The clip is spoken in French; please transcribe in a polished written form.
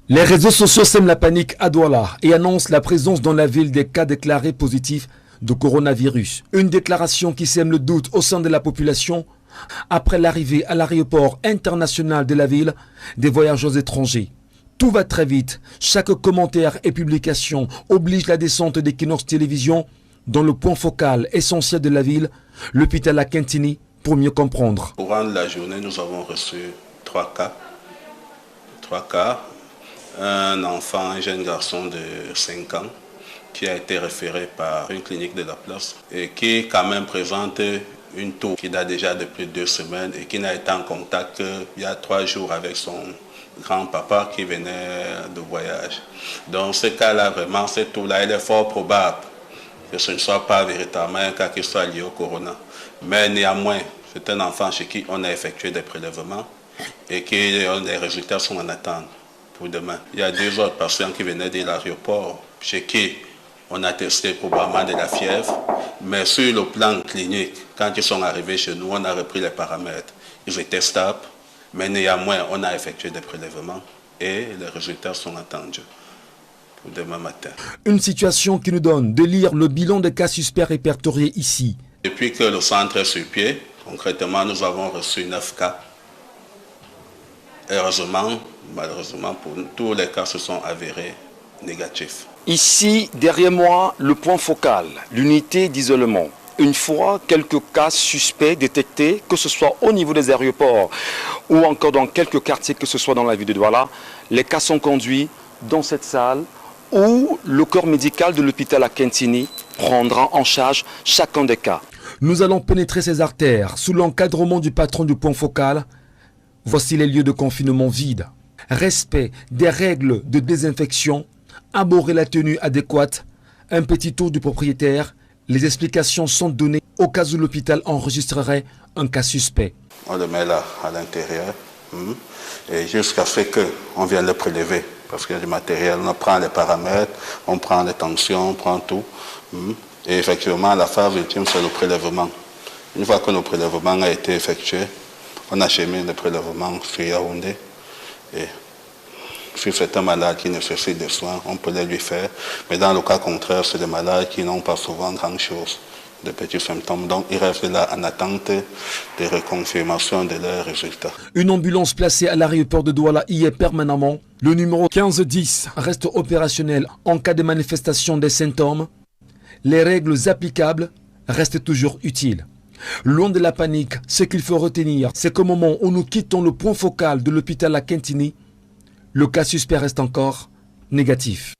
Les réseaux sociaux sèment la panique à Douala et annoncent la présence dans la ville des cas déclarés positifs de coronavirus. Une déclaration qui sème le doute au sein de la population après l'arrivée à l'aéroport international de la ville des voyageurs étrangers. Tout va très vite. Chaque commentaire et publication oblige la descente d'Equinox Télévision dans le point focal essentiel de la ville, l'hôpital Akintini, pour mieux comprendre. Au courant de la journée, nous avons reçu 3 cas. 3 cas. Un enfant, un jeune garçon de 5 ans qui a été référé par une clinique de la place et qui quand même présente une toux qui date déjà de plus de 2 semaines et qui n'a été en contact qu'il y a 3 jours avec son grand-papa qui venait de voyage. Donc ce cas-là, vraiment, cette toux-là, il est fort probable que ce ne soit pas véritablement un cas qui soit lié au corona. Mais néanmoins, c'est un enfant chez qui on a effectué des prélèvements et que les résultats sont en attente pour demain. Il y a 2 autres patients qui venaient de l'aéroport, chez qui on a testé probablement de la fièvre, mais sur le plan clinique, quand ils sont arrivés chez nous, on a repris les paramètres. Ils étaient stables, mais néanmoins, on a effectué des prélèvements et les résultats sont attendus pour demain matin. Une situation qui nous donne de lire le bilan des cas suspects répertoriés ici. Depuis que le centre est sur pied, concrètement, nous avons reçu 9 cas. Heureusement, malheureusement, pour nous, tous les cas se sont avérés négatifs. Ici, derrière moi, le point focal, l'unité d'isolement. Une fois quelques cas suspects détectés, que ce soit au niveau des aéroports ou encore dans quelques quartiers, que ce soit dans la ville de Douala, les cas sont conduits dans cette salle où le corps médical de l'hôpital Akintini prendra en charge chacun des cas. Nous allons pénétrer ces artères sous l'encadrement du patron du point focal. Voici les lieux de confinement vides. Respect des règles de désinfection, aborder la tenue adéquate, un petit tour du propriétaire. Les explications sont données au cas où l'hôpital enregistrerait un cas suspect. On le met là, à l'intérieur, et jusqu'à ce qu'on vienne le prélever. Parce qu'il y a du matériel, on prend les paramètres, on prend les tensions, on prend tout. Et effectivement, la phase ultime, c'est le prélèvement. Une fois que le prélèvement a été effectué, on achemine le prélèvement sur Yaoundé. Et si c'est un malade qui nécessite des soins, on peut les lui faire. Mais dans le cas contraire, c'est des malades qui n'ont pas souvent grand-chose, de petits symptômes. Donc, ils restent là en attente de reconfirmation de leurs résultats. Une ambulance placée à l'aéroport de Douala y est permanemment. Le numéro 1510 reste opérationnel en cas de manifestation des symptômes. Les règles applicables restent toujours utiles. Loin de la panique, ce qu'il faut retenir, c'est qu'au moment où nous quittons le point focal de l'hôpital Akintini, le cas suspect reste encore négatif.